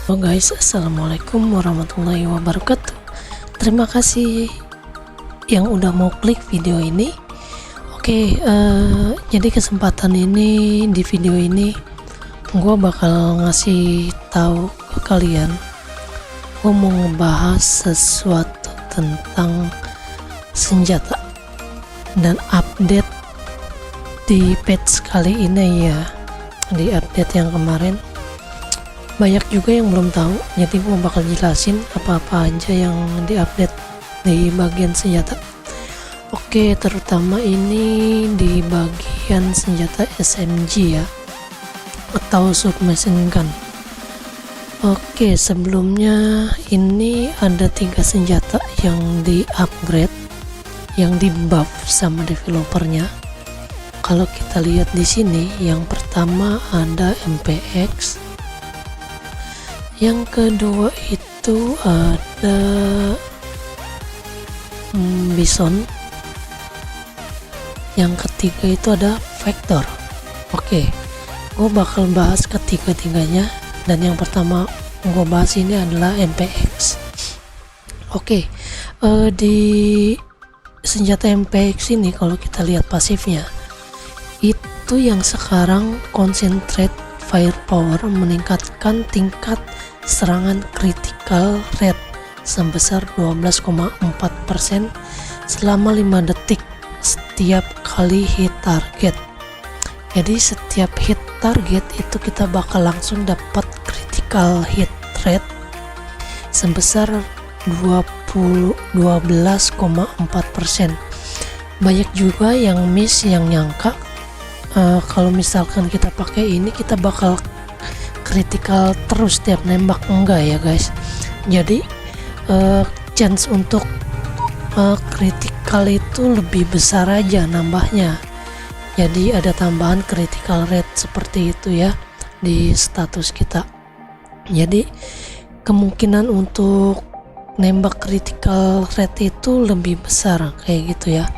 Halo guys, assalamualaikum warahmatullahi wabarakatuh. Terima kasih yang udah mau klik video ini. Oke, jadi kesempatan ini di video ini gue bakal ngasih tahu ke kalian. Gue mau ngebahas sesuatu tentang senjata dan update di patch kali ini ya. Di update yang kemarin banyak juga yang belum tahu, jadi gue bakal jelasin apa-apa aja yang diupdate di bagian senjata. Oke, terutama ini di bagian senjata SMG ya, atau submachine gun. Oke, sebelumnya ini ada 3 senjata yang di upgrade, yang di buff sama developernya. Kalau kita lihat di sini, yang pertama ada MPX. Yang kedua itu ada Bison. Yang ketiga itu ada Vector. Oke, gue bakal bahas ketiga-tiganya, dan yang pertama gue bahas ini adalah MPX. Oke, di senjata MPX ini kalau kita lihat pasifnya, itu yang sekarang concentrate firepower, meningkatkan tingkat serangan critical rate sebesar 12,4% selama 5 detik setiap kali hit target. Jadi setiap hit target itu kita bakal langsung dapat critical hit rate sebesar 12,4%. Banyak juga yang miss, yang nyangka kalau misalkan kita pakai ini kita bakal critical terus tiap nembak. Enggak ya guys, jadi chance untuk critical itu lebih besar aja nambahnya. Jadi ada tambahan critical rate seperti itu ya di status kita. Jadi kemungkinan untuk nembak critical rate itu lebih besar kayak gitu ya.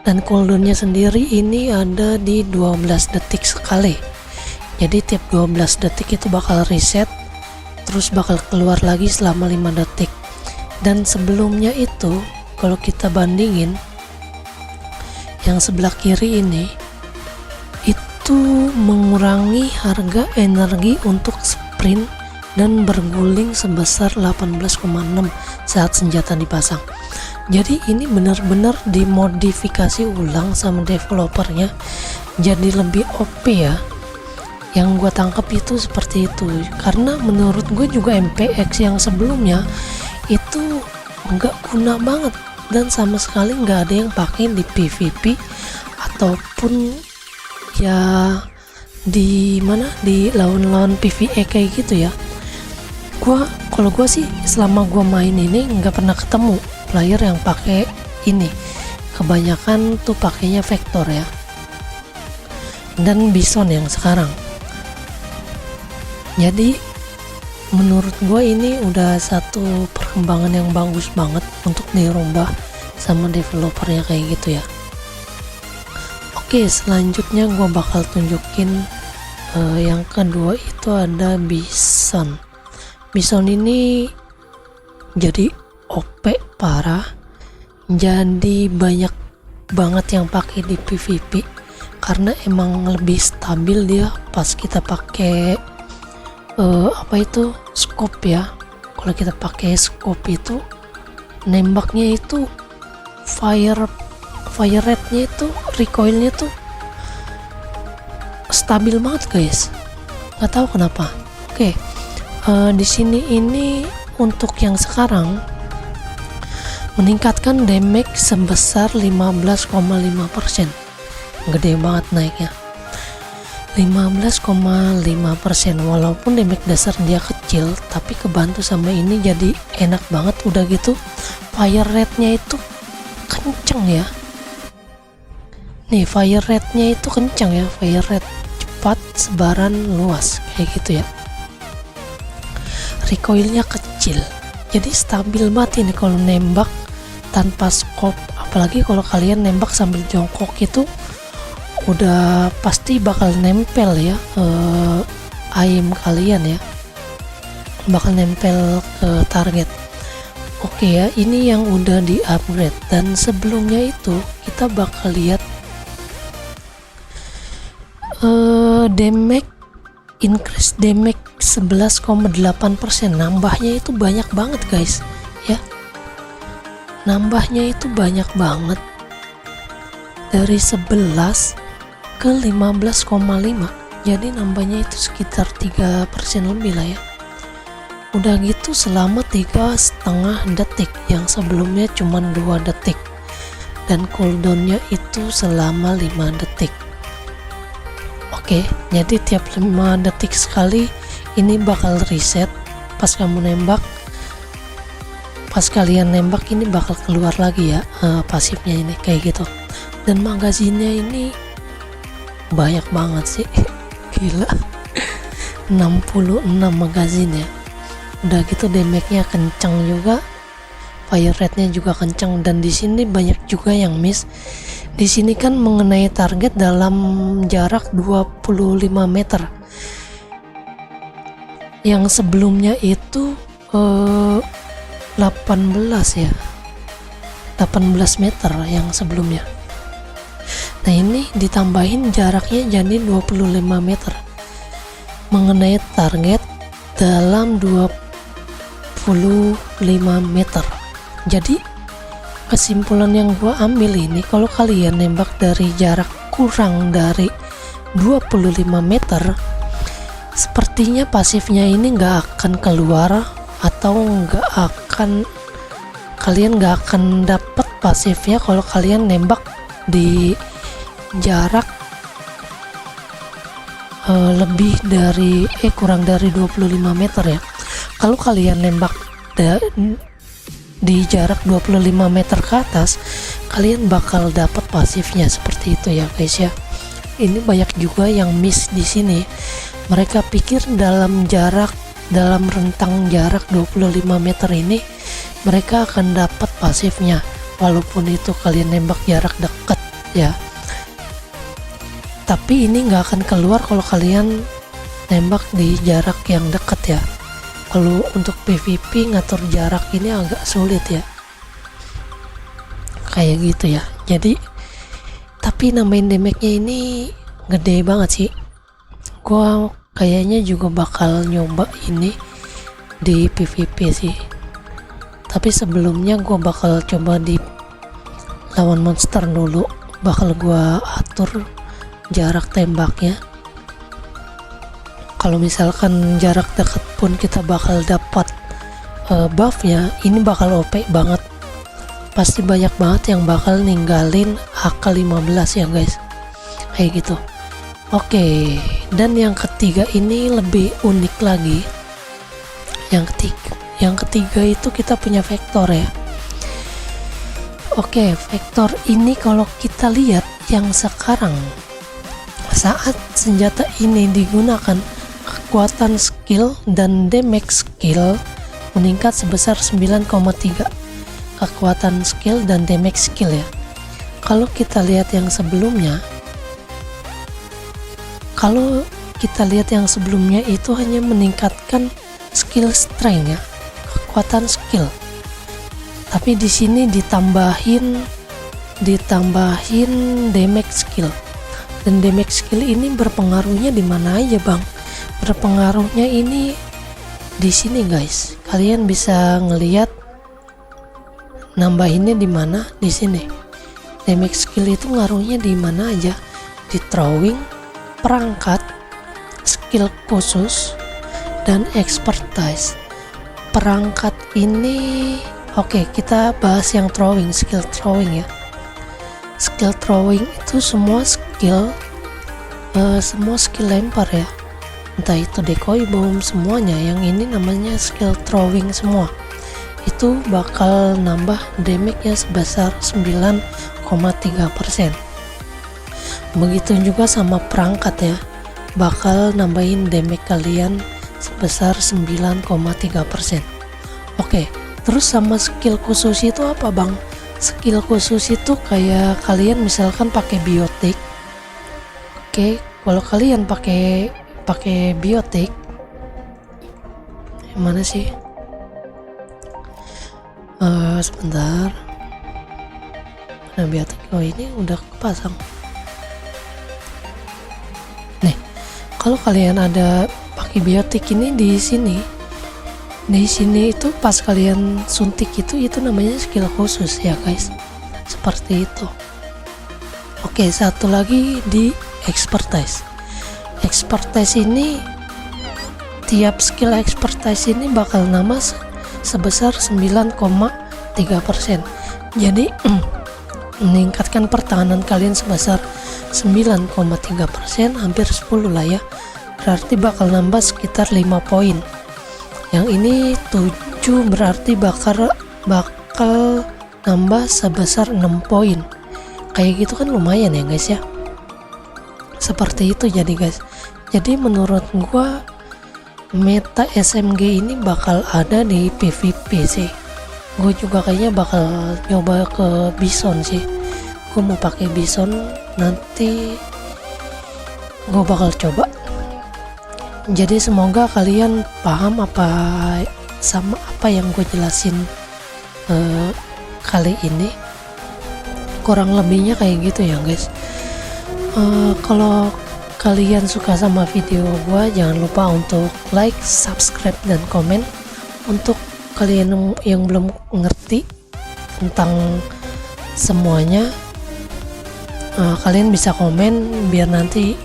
Dan cooldownnya sendiri ini ada di 12 detik sekali. Jadi tiap 12 detik itu bakal reset, terus bakal keluar lagi selama 5 detik. Dan sebelumnya itu kalau kita bandingin yang sebelah kiri ini, itu mengurangi harga energi untuk sprint dan berguling sebesar 18,6 saat senjata dipasang. Jadi ini benar-benar dimodifikasi ulang sama developernya jadi lebih OP ya. Yang gue tangkap itu seperti itu, karena menurut gue juga MPX yang sebelumnya itu nggak guna banget dan sama sekali nggak ada yang pakai di PvP ataupun ya di mana, di lawan-lawan PvE kayak gitu ya. Kalau gue sih selama gue main ini nggak pernah ketemu player yang pakai ini. Kebanyakan tuh pakainya Vector ya, dan Bison yang sekarang. Jadi menurut gue ini udah satu perkembangan yang bagus banget untuk dirubah sama developernya kayak gitu ya. Oke, selanjutnya gue bakal tunjukin yang kedua itu ada Bison. Bison ini jadi OP parah, jadi banyak banget yang pakai di PvP karena emang lebih stabil dia pas kita pakai apa itu scope ya. Kalau kita pakai scope itu nembaknya itu fire rate-nya itu, recoilnya tuh stabil banget guys, nggak tahu kenapa. Oke, di sini ini untuk yang sekarang meningkatkan damage sebesar 15,5%. Gede banget naiknya, 15,5%. Walaupun damage dasar dia kecil, tapi kebantu sama ini jadi enak banget. Udah gitu fire rate-nya itu kenceng ya. Nih fire rate-nya itu kenceng ya, fire rate cepat, sebaran luas kayak gitu ya. Recoilnya kecil, jadi stabil banget ini kalau nembak tanpa scope. Apalagi kalau kalian nembak sambil jongkok itu udah pasti bakal nempel ya aim kalian ya. bakal nempel ke target. Oke ya, ini yang udah di upgrade. Dan sebelumnya itu kita bakal lihat damage, increase damage 11,8%. Nambahnya itu banyak banget guys ya, nambahnya itu banyak banget, dari 11 ke 15,5. jadi nambahnya itu sekitar 3% lebih lah ya. Udah gitu selama 3,5 detik, yang sebelumnya cuma 2 detik, dan cooldownnya itu selama 5 detik. Oke, jadi tiap 5 detik sekali ini bakal reset. Pas kamu nembak, pas kalian nembak ini bakal keluar lagi ya pasifnya ini kayak gitu. Dan magazinnya ini banyak banget sih gila, 66 magazin ya. Udah gitu damage-nya kencang juga, fire rate-nya juga kencang, dan di sini banyak juga yang miss. Di sini kan mengenai target dalam jarak 25 meter. Yang sebelumnya itu 18 ya. 18 meter yang sebelumnya. Nah, ini ditambahin jaraknya jadi 25 meter. Mengenai target dalam 25 meter. Jadi kesimpulan yang gua ambil ini, kalau kalian nembak dari jarak kurang dari 25 meter, sepertinya pasifnya ini nggak akan keluar, atau kalian nggak akan dapat pasifnya kalau kalian nembak di jarak lebih dari kurang dari 25 meter ya. Kalau kalian nembak di jarak 25 meter ke atas, kalian bakal dapat pasifnya seperti itu ya guys ya. Ini banyak juga yang miss di sini. Mereka pikir dalam rentang jarak 25 meter ini mereka akan dapat pasifnya, walaupun itu kalian nembak jarak dekat ya. Tapi ini nggak akan keluar kalau kalian nembak di jarak yang dekat ya. Kalau untuk PvP ngatur jarak ini agak sulit ya, kayak gitu ya. Jadi tapi nambahin damage-nya ini gede banget sih. Gua kayaknya juga bakal nyoba ini di PvP sih. Tapi sebelumnya gua bakal coba di lawan monster dulu. Bakal gua atur jarak tembaknya. Kalau misalkan jarak dekat pun kita bakal dapat buffnya, ini bakal OP banget. Pasti banyak banget yang bakal ninggalin AK-15 ya guys, kayak gitu. Oke, dan yang ketiga ini lebih unik lagi. Yang ketiga itu kita punya vektor ya. Oke, vektor ini kalau kita lihat yang sekarang, saat senjata ini digunakan, kekuatan skill dan damage skill meningkat sebesar 9,3. Kekuatan skill dan damage skill ya. Kalau kita lihat yang sebelumnya, itu hanya meningkatkan skill strength ya, kekuatan skill. Tapi di sini ditambahin damage skill. Dan damage skill ini berpengaruhnya di mana aja bang? Berpengaruhnya ini di sini guys. Kalian bisa ngelihat nambahinnya di mana, di sini. Damage skill itu ngaruhnya di mana aja? Di throwing, perangkat, skill khusus, dan expertise. Perangkat ini oke, kita bahas yang throwing, skill throwing ya. Skill throwing itu semua skill lempar ya, entah itu decoy, bom, semuanya. Yang ini namanya skill throwing semua. Itu bakal nambah damage-nya sebesar 9,3%. Begitu juga sama perangkat ya, bakal nambahin damage kalian sebesar 9,3%. Oke, terus sama skill khusus itu apa bang? Skill khusus itu kayak kalian misalkan pakai biotik. Oke, kalau kalian pakai biotik Mana sih? Sebentar. Mana biotik? Oh, ini udah kepasang. Nih, kalau kalian ada pakai biotik ini di sini itu pas kalian suntik itu namanya skill khusus ya guys, seperti itu. Oke, satu lagi di expertise ini, tiap skill expertise ini bakal nambah sebesar 9,3%. Jadi meningkatkan pertahanan kalian sebesar 9,3%, hampir 10 lah ya, berarti bakal nambah sekitar 5 poin. Yang ini 7 berarti bakal nambah sebesar 6 poin. Kayak gitu kan lumayan ya guys ya, seperti itu. Jadi guys, jadi menurut gua meta SMG ini bakal ada di PvP sih. Gue juga kayaknya bakal nyoba ke Bison sih. Gue mau pakai Bison, nanti gue bakal coba. Jadi semoga kalian paham sama apa yang gue jelasin kali ini. Kurang lebihnya kayak gitu ya guys. Kalau kalian suka sama video gue, jangan lupa untuk like, subscribe, dan komen. Untuk kalian yang belum ngerti tentang semuanya, kalian bisa komen biar nanti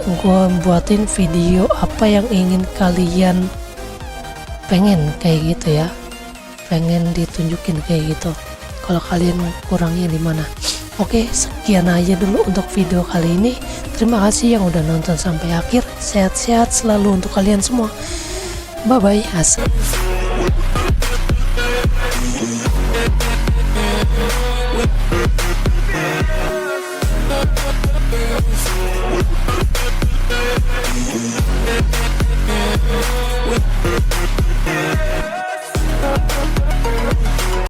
gue buatin video apa yang ingin kalian pengen kayak gitu ya, pengen ditunjukin kayak gitu kalau kalian kurangnya di mana. Oke, sekian aja dulu untuk video kali ini. Terima kasih yang udah nonton sampai akhir. Sehat-sehat selalu untuk kalian semua. Bye bye. Asik.